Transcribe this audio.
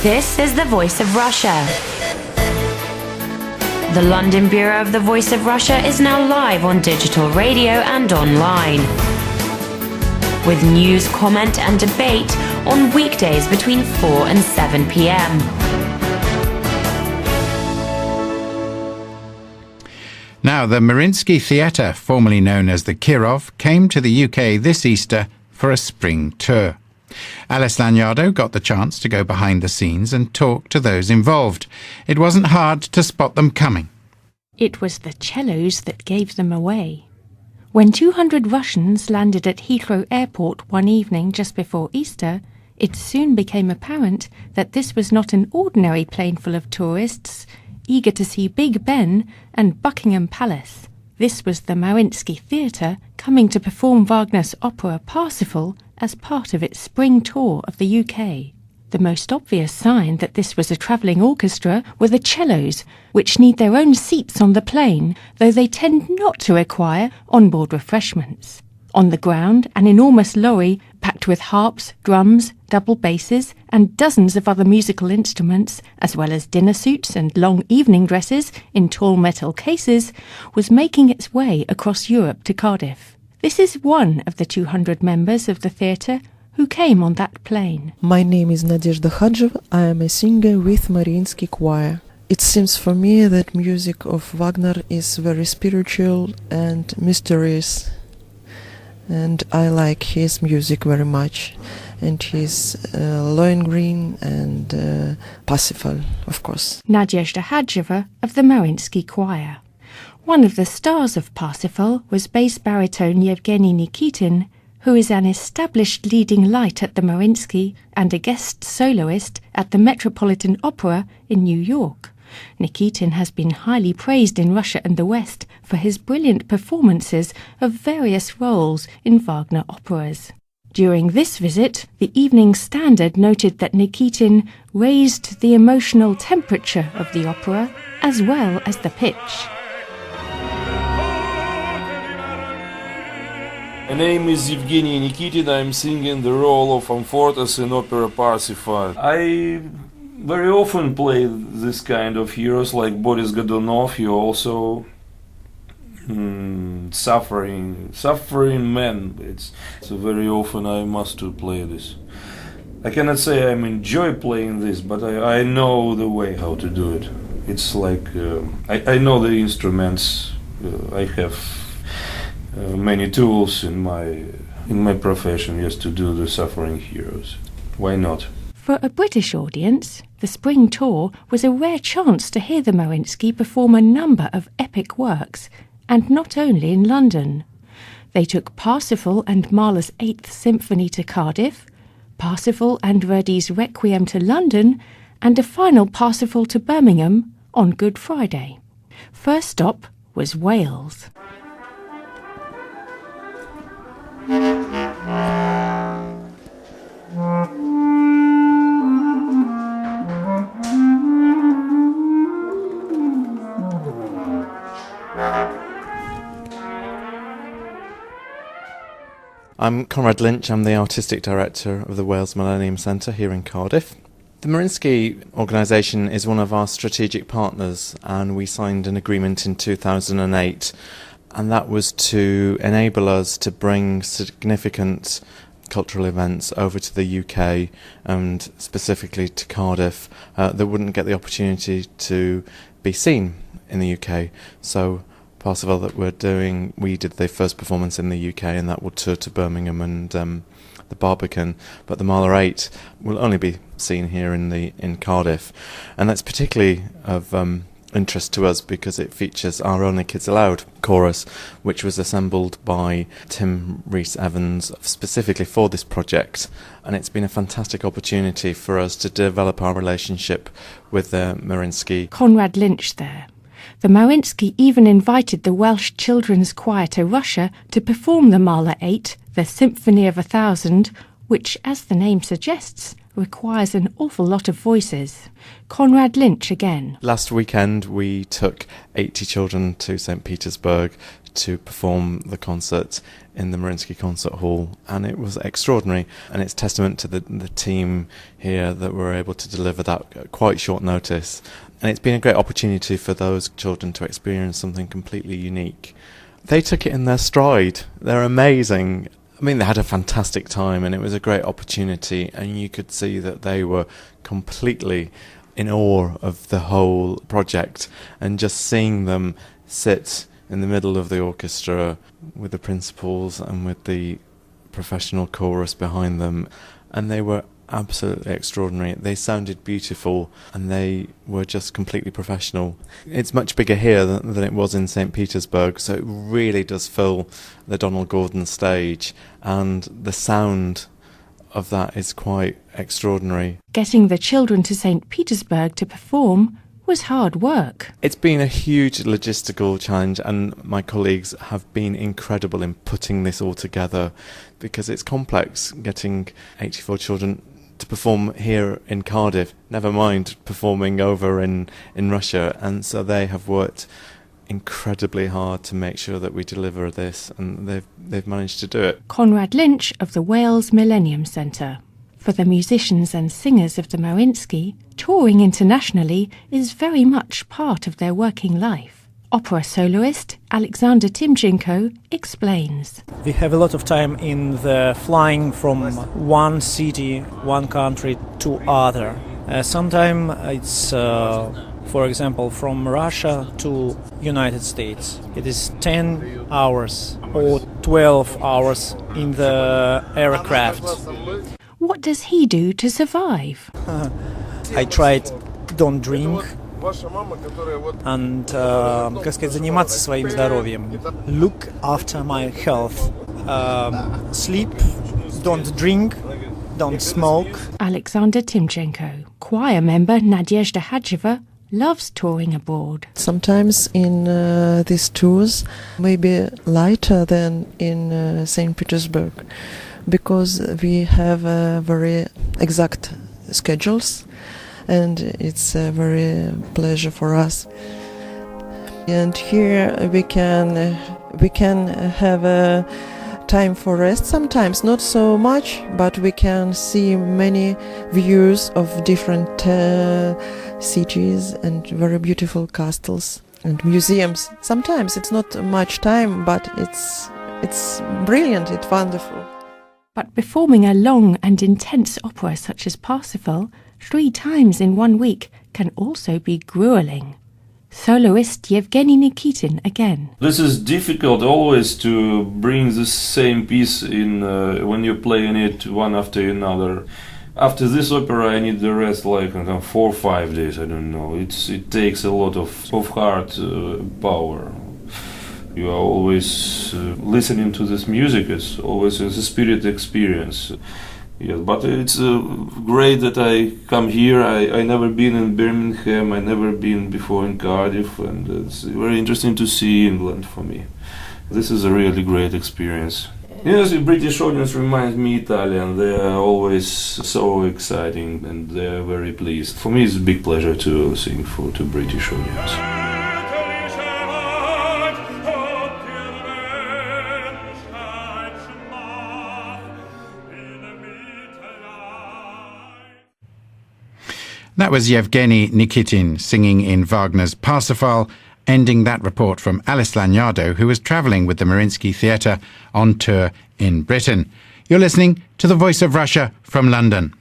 This is the Voice of Russia. The London Bureau of the Voice of Russia is now live on digital radio and online, with news, comment and debate on weekdays between 4 and 7 p.m. Now, the Mariinsky Theatre, formerly known as the Kirov, came to the UK this Easter for a spring tour. Alice Lagnado got the chance to go behind the scenes and talk to those involved. It wasn't hard to spot them coming. It was the cellos that gave them away. When 200 Russians landed at Heathrow Airport one evening just before Easter, it soon became apparent that this was not an ordinary plane full of tourists eager to see Big Ben and Buckingham Palace. This was the Mariinsky Theatre coming to perform Wagner's opera Parsifal as part of its spring tour of the UK. The most obvious sign that this was a travelling orchestra were the cellos, which need their own seats on the plane, though they tend not to require onboard refreshments. On the ground, an enormous lorry packed with harps, drums, double basses and dozens of other musical instruments, as well as dinner suits and long evening dresses in tall metal cases, was making its way across Europe to Cardiff. This is one of the 200 members of the theatre who came on that plane. My name is Nadezhda Khadzheva. I am a singer with Mariinsky Choir. It seems for me that music of Wagner is very spiritual and mysterious, and I like his music very much, and his Lohengrin and Parsifal, of course. Nadezhda Khadzheva of the Mariinsky Choir. One of the stars of Parsifal was bass baritone Yevgeny Nikitin, who is an established leading light at the Mariinsky and a guest soloist at the Metropolitan Opera in New York. Nikitin has been highly praised in Russia and the West for his brilliant performances of various roles in Wagner operas. During this visit, the Evening Standard noted that Nikitin raised the emotional temperature of the opera as well as the pitch. My name is Yevgeny Nikitin. I'm singing the role of Amfortas in opera Parsifal. I very often play this kind of heroes like Boris Godunov. You also suffering men. So very often I must play this. I cannot say I enjoy playing this, but I know the way how to do it. It's like I know the instruments. I have many tools in my profession just to do the suffering heroes. Why not? For a British audience, the spring tour was a rare chance to hear the Mariinsky perform a number of epic works, and not only in London. They took Parsifal and Mahler's 8th Symphony to Cardiff, Parsifal and Verdi's Requiem to London, and a final Parsifal to Birmingham on Good Friday. First stop was Wales. I'm Conrad Lynch. I'm the Artistic Director of the Wales Millennium Centre here in Cardiff. The Mariinsky organisation is one of our strategic partners, and we signed an agreement in 2008, and that was to enable us to bring significant cultural events over to the UK and specifically to Cardiff that wouldn't get the opportunity to be seen in the UK. So Parsifal that we're doing, we did the first performance in the UK, and that will tour to Birmingham and the Barbican, but the Mahler 8 will only be seen here in Cardiff, and that's particularly of interest to us because it features our Only Kids Allowed chorus, which was assembled by Tim Rhys-Evans specifically for this project, and it's been a fantastic opportunity for us to develop our relationship with the Mariinsky. Conrad Lynch there. The Mariinsky even invited the Welsh Children's Choir to Russia to perform the Mahler 8, the Symphony of 1,000, which, as the name suggests, requires an awful lot of voices. Conrad Lynch again. Last weekend we took 80 children to St. Petersburg to perform the concert in the Mariinsky Concert Hall, and it was extraordinary, and it's testament to the team here that were able to deliver that at quite short notice. And it's been a great opportunity for those children to experience something completely unique. They took it in their stride. They're amazing. I mean, they had a fantastic time, and it was a great opportunity, and you could see that they were completely in awe of the whole project, and just seeing them sit in the middle of the orchestra with the principals and with the professional chorus behind them, and they were absolutely extraordinary. They sounded beautiful, and they were just completely professional. It's much bigger here than it was in St. Petersburg, so it really does fill the Donald Gordon stage, and the sound of that is quite extraordinary. Getting the children to St. Petersburg to perform was hard work. It's been a huge logistical challenge, and my colleagues have been incredible in putting this all together, because it's complex getting 84 children to perform here in Cardiff, never mind performing over in Russia. And so they have worked incredibly hard to make sure that we deliver this, and they've managed to do it. Conrad Lynch of the Wales Millennium Centre. For the musicians and singers of the Mariinsky, touring internationally is very much part of their working life. Opera soloist Alexander Timchenko explains. We have a lot of time in the flying from one city, one country to other. Sometimes it's, for example, from Russia to United States. It is 10 hours or 12 hours in the aircraft. What does he do to survive? I tried don't drink and, заниматься своим здоровьем. Look after my health. Sleep, don't drink, don't smoke. Alexander Timchenko. Choir member Nadezhda Khadzheva loves touring abroad. Sometimes in these tours, maybe lighter than in St. Petersburg, because we have very exact schedules, and it's a very pleasure for us. And here we can have a time for rest sometimes, not so much, but we can see many views of different cities and very beautiful castles and museums. Sometimes it's not much time, but it's brilliant, it's wonderful. But performing a long and intense opera such as Parsifal 3 times in 1 week can also be grueling. Soloist Yevgeny Nikitin again. This is difficult always to bring the same piece in when you're playing it one after another. After this opera I need the rest like 4 or 5 days, I don't know. It takes a lot of heart power. You are always listening to this music. It's always a spirit experience. Yeah, but it's great that I come here. I never been in Birmingham. I never been before in Cardiff, and it's very interesting to see England for me. This is a really great experience. Yes, the British audience reminds me Italian. They are always so exciting, and they are very pleased. For me, it's a big pleasure to sing to British audience. That was Yevgeny Nikitin singing in Wagner's Parsifal, ending that report from Alice Lagnado, who was travelling with the Mariinsky Theatre on tour in Britain. You're listening to The Voice of Russia from London.